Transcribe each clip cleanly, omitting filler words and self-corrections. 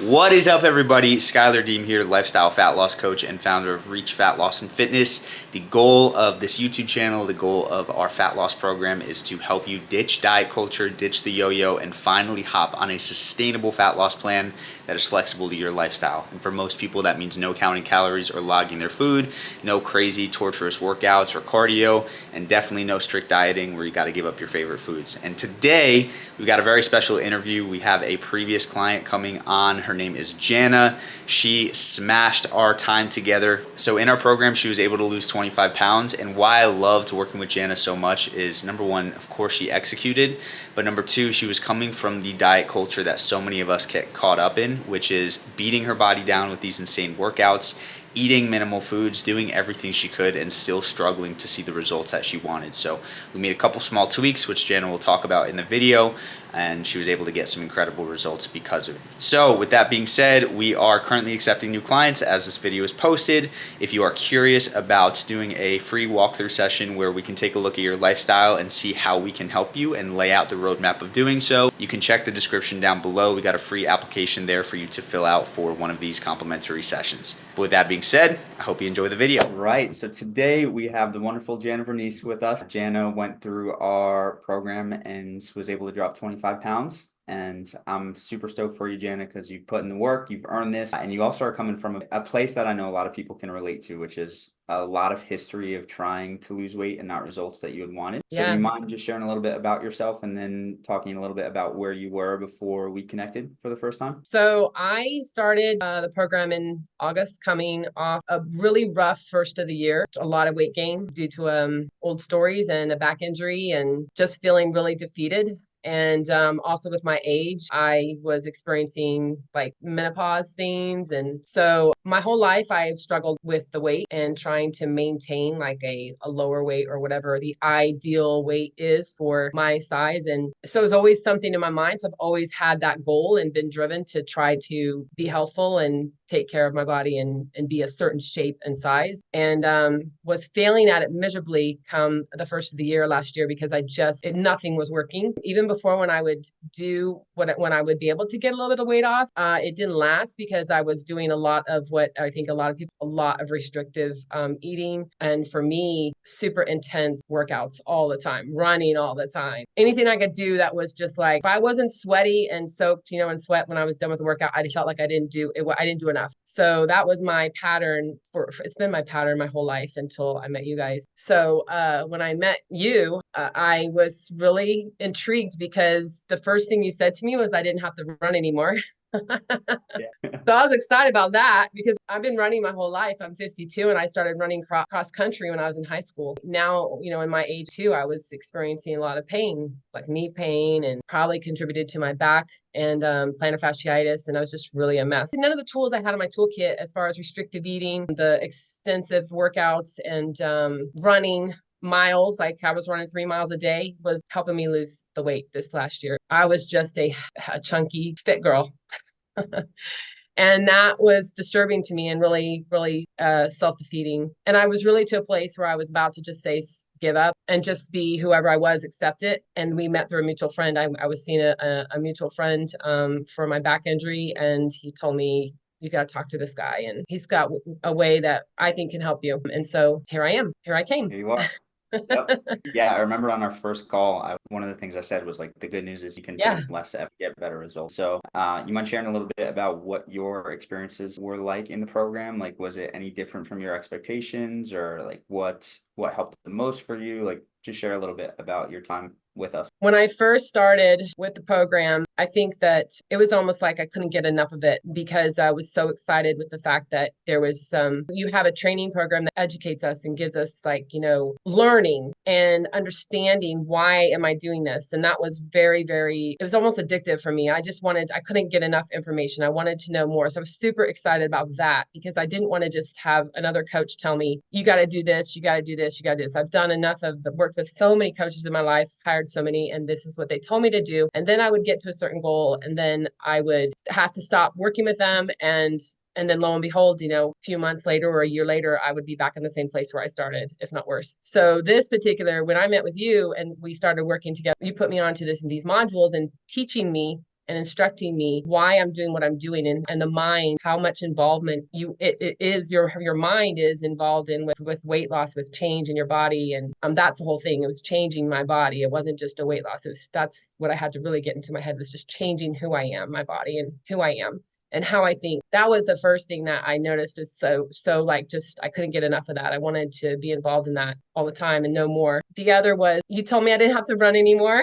What is up, everybody? Schuyler here, lifestyle fat loss coach and founder of Reach Fat Loss and Fitness. The goal of this YouTube channel, the goal of our fat loss program is to help you ditch diet culture, ditch the yo-yo, and finally hop on a sustainable fat loss plan that is flexible to your lifestyle. And for most people, that means no counting calories or logging their food, no crazy torturous workouts or cardio, and definitely no strict dieting where you got to give up your favorite foods. And today, we've got a very special interview. We have a previous client coming on. Her name is Jana. She smashed our time together. So in our program, she was able to lose 25 pounds. And why I loved working with Jana so much is, number one, of course, she executed. But number two, she was coming from the diet culture that so many of us get caught up in, which is beating her body down with these insane workouts, eating minimal foods, doing everything she could, and still struggling to see the results that she wanted. So we made a couple small tweaks, which Jana will talk about in the video, and she was able to get some incredible results because of it. So with that being said, we are currently accepting new clients as this video is posted. If you are curious about doing a free walkthrough session where we can take a look at your lifestyle and see how we can help you and lay out the roadmap of doing so, you can check the description down below. We got a free application there for you to fill out for one of these complimentary sessions. But with that being said, I hope you enjoy the video. Right, so today we have the wonderful Jana with us. Jana went through our program and was able to drop 25 pounds. And I'm super stoked for you, Jana, because you've put in the work, you've earned this, and you also are coming from a place that I know a lot of people can relate to, which is a lot of history of trying to lose weight and not results that you had wanted. So do you mind just sharing a little bit about yourself and then talking a little bit about where you were before we connected for the first time? So I started the program in August, coming off a really rough first of the year, a lot of weight gain due to old stories and a back injury and just feeling really defeated. And also with my age, I was experiencing like menopause things. And so my whole life, I've struggled with the weight and trying to maintain like a lower weight or whatever the ideal weight is for my size. And so it's always something in my mind. So I've always had that goal and been driven to try to be healthful and take care of my body and be a certain shape and size. And was failing at it miserably come the first of the year last year because nothing was working. Even before when I would do when I would be able to get a little bit of weight off, it didn't last because I was doing a lot of what I think a lot of people, a lot of restrictive eating. And for me, super intense workouts all the time, running all the time. Anything I could do that was just like, if I wasn't sweaty and soaked, in sweat when I was done with the workout, I felt like I didn't do it. I didn't do enough. So that was my pattern it's been my pattern my whole life until I met you guys. So when I met you, I was really intrigued because the first thing you said to me was I didn't have to run anymore. Yeah. So I was excited about that because I've been running my whole life. I'm 52 and I started running cross country when I was in high school. Now, in my age too, I was experiencing a lot of pain, like knee pain, and probably contributed to my back and plantar fasciitis. And I was just really a mess. None of the tools I had in my toolkit as far as restrictive eating, the extensive workouts and running miles, like I was running 3 miles a day, was helping me lose the weight this last year. I was just a chunky fit girl. And that was disturbing to me and really, really self-defeating. And I was really to a place where I was about to just say, give up and just be whoever I was, accept it. And we met through a mutual friend. I was seeing a mutual friend for my back injury. And he told me, you got to talk to this guy. And he's got a way that I think can help you. And so here I am. Here I came. Here you are. Yep. Yeah, I remember on our first call, one of the things I said was like, the good news is you can put Yeah. in less effort, get better results. So you mind sharing a little bit about what your experiences were like in the program? Like, was it any different from your expectations, or like what helped the most for you? Like, just share a little bit about your time with us. When I first started with the program, I think that it was almost like I couldn't get enough of it because I was so excited with the fact that there was you have a training program that educates us and gives us like, learning and understanding why am I doing this? And that was very, very, it was almost addictive for me. I couldn't get enough information. I wanted to know more. So I was super excited about that because I didn't want to just have another coach tell me, you got to do this, you got to do this, you got to do this. I've done enough of the work with so many coaches in my life, hired so many, and this is what they told me to do. And then I would get to a certain goal and then I would have to stop working with them. And then lo and behold, a few months later or a year later, I would be back in the same place where I started, if not worse. So this particular, when I met with you and we started working together, you put me onto these modules and teaching me and instructing me why I'm doing what I'm doing, and the mind, how much involvement it is your mind is involved in with weight loss, with change in your body. And that's the whole thing. It was changing my body. It wasn't just a weight loss. That's what I had to really get into my head, was just changing who I am, my body, and who I am and how I think. That was the first thing that I noticed, is so like, just I couldn't get enough of that. I wanted to be involved in that all the time and know more. The other was, you told me I didn't have to run anymore.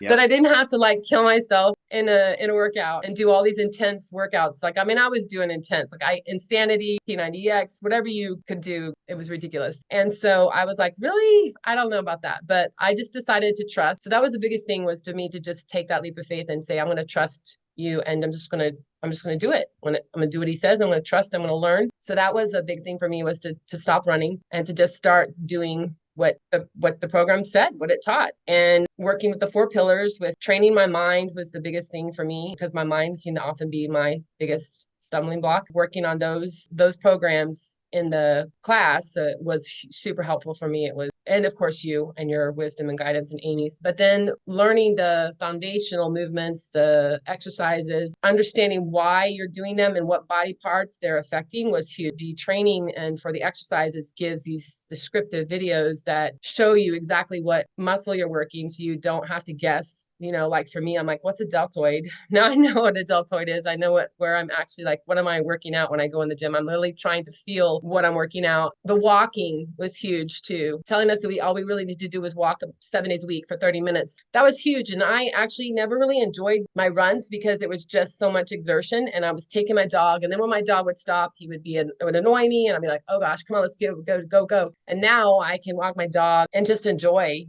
That I didn't have to like kill myself in a workout and do all these intense workouts. Like, I mean, I was doing intense, like Insanity, P90X, whatever you could do. It was ridiculous. And so I was like, really? I don't know about that. But I just decided to trust. So that was the biggest thing, was to me to just take that leap of faith and say, I'm going to trust you, and I'm just going to do it. I'm going to do what he says. I'm going to trust. I'm going to learn. So that was a big thing for me, was to stop running and to just start doing what the program said, what it taught. And working with the 4 pillars, with training my mind, was the biggest thing for me, because my mind can often be my biggest stumbling block. Working on those programs in the class was super helpful for me. It was, and of course you and your wisdom and guidance, and Amy's, but then learning the foundational movements, the exercises, understanding why you're doing them and what body parts they're affecting was huge. The training and for the exercises gives these descriptive videos that show you exactly what muscle you're working, so you don't have to guess. Like for me, I'm like, what's a deltoid? Now I know what a deltoid is. I know where I'm actually, like, what am I working out when I go in the gym? I'm literally trying to feel what I'm working out. The walking was huge too. Telling us that all we really need to do was walk 7 days a week for 30 minutes. That was huge. And I actually never really enjoyed my runs, because it was just so much exertion. And I was taking my dog, and then when my dog would stop, it would annoy me, and I'd be like, oh gosh, come on, let's go. And now I can walk my dog and just enjoy,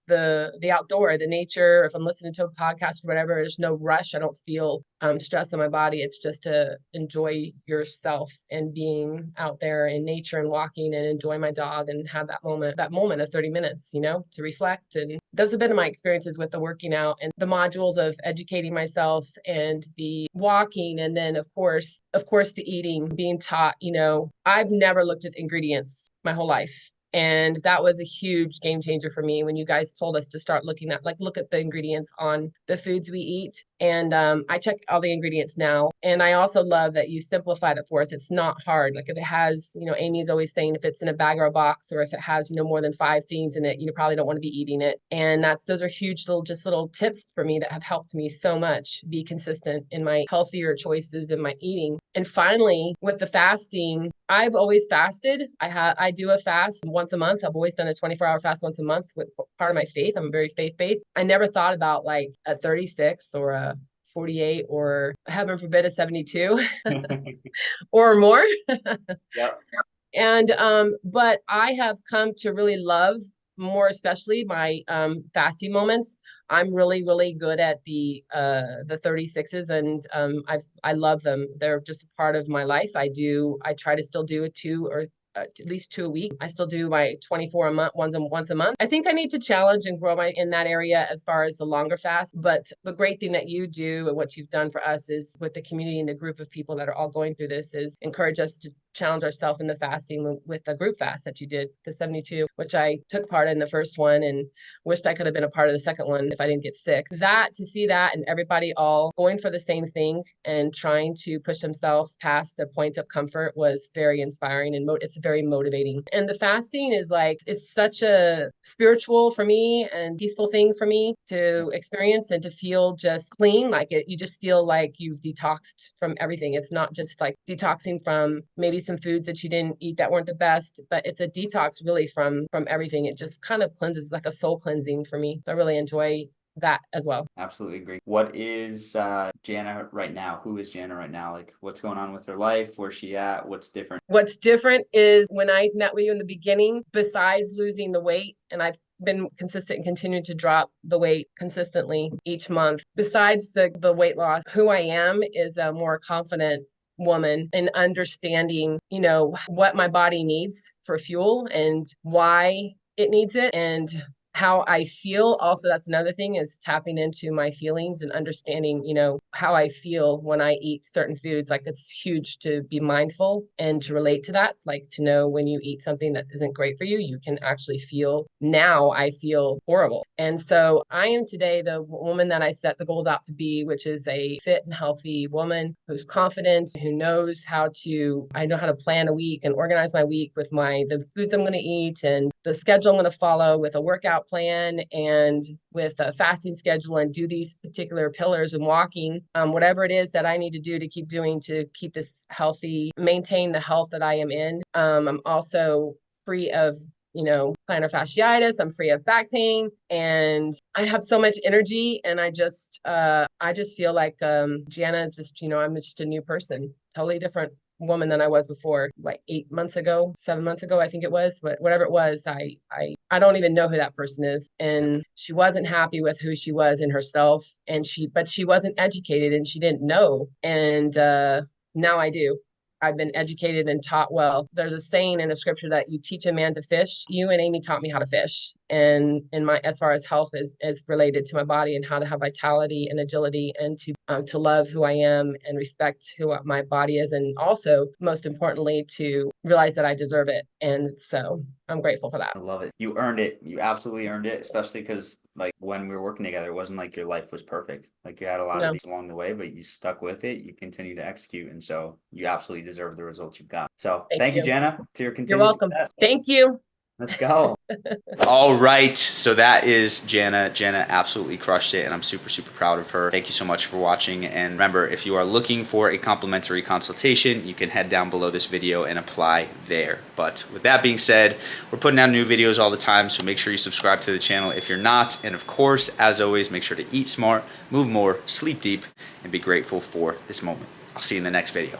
the outdoor, the nature. If I'm listening to a podcast or whatever, there's no rush. I don't feel stress on my body. It's just to enjoy yourself and being out there in nature and walking, and enjoy my dog and have that moment of 30 minutes, to reflect. And those have been my experiences with the working out and the modules of educating myself and the walking. And then of course, the eating, being taught, I've never looked at ingredients my whole life. And that was a huge game changer for me when you guys told us to start looking at, look at the ingredients on the foods we eat. And I check all the ingredients now. And I also love that you simplified it for us. It's not hard. Like, if it has, Amy's always saying, if it's in a bag or a box, or if it has, more than 5 things in it, you probably don't want to be eating it. And those are huge little tips for me that have helped me so much be consistent in my healthier choices in my eating. And finally, with the fasting, I've always fasted. I do a fast once a month. I've always done a 24-hour fast once a month, with part of my faith. I'm very faith-based. I never thought about like a 36 or a 48, or heaven forbid a 72 or more. Yep. And but I have come to really love, more especially my fasting moments. I'm really, really good at the 36s, and I love them. They're just a part of my life. I try to still do a 2 or at least 2 a week. I still do my 24 a month, once a month. I think I need to challenge and grow in that area as far as the longer fast. But the great thing that you do and what you've done for us is, with the community and the group of people that are all going through this, is encourage us to challenge ourselves in the fasting with the group fast that you did, the 72, which I took part in the first one and wished I could have been a part of the second one if I didn't get sick. To see that, and everybody all going for the same thing and trying to push themselves past the point of comfort, was very inspiring, and it's very motivating. And the fasting is like, it's such a spiritual for me and peaceful thing for me to experience, and to feel just clean. Like you just feel like you've detoxed from everything. It's not just like detoxing from maybe some foods that you didn't eat that weren't the best, but it's a detox really from everything. It just kind of cleanses, like a soul cleansing for me. So I really enjoy that as well. Absolutely agree. What is Jana right now? Who is Jana right now? Like, what's going on with her life? Where's she at? What's different? What's different is, when I met with you in the beginning, besides losing the weight, and I've been consistent and continuing to drop the weight consistently each month, besides the weight loss, who I am is a more confident woman, in understanding, what my body needs for fuel and why it needs it, and how I feel. Also, that's another thing, is tapping into my feelings and understanding, how I feel when I eat certain foods. Like, it's huge to be mindful and to relate to that, like to know when you eat something that isn't great for you, you can actually feel, now I feel horrible. And so I am today the woman that I set the goals out to be, which is a fit and healthy woman who's confident, who knows I know how to plan a week and organize my week with the foods I'm going to eat and the schedule I'm going to follow, with a workout plan and with a fasting schedule, and do these particular pillars and walking, whatever it is that I need to do to keep doing to keep this healthy, maintain the health that I am in. I'm also free of plantar fasciitis. I'm free of back pain, and I have so much energy. And I just feel like Jana is just, I'm just a new person, totally different woman than I was before, like 8 months ago, 7 months ago, I think it was. But whatever it was, I don't even know who that person is. And she wasn't happy with who she was in herself, but she wasn't educated and she didn't know. And now I do. I've been educated and taught well. There's a saying in a scripture that you teach a man to fish. You and Amy taught me how to fish. And as far as health is related to my body, and how to have vitality and agility, and to love who I am and respect who my body is, and also most importantly to realize that I deserve it. And so I'm grateful for that. I love it. You earned it. You absolutely earned it, especially because like when we were working together, it wasn't like your life was perfect. Like you had a lot of No, things along the way, but you stuck with it. You continue to execute, and so you absolutely deserve the results you've got. So thank thank you, you. Jana, to your You're continued welcome. success. Thank you. Let's go. All right. So that is Jana. Jana absolutely crushed it, and I'm super, super proud of her. Thank you so much for watching. And remember, if you are looking for a complimentary consultation, you can head down below this video and apply there. But with that being said, we're putting out new videos all the time, so make sure you subscribe to the channel if you're not. And of course, as always, make sure to eat smart, move more, sleep deep, and be grateful for this moment. I'll see you in the next video.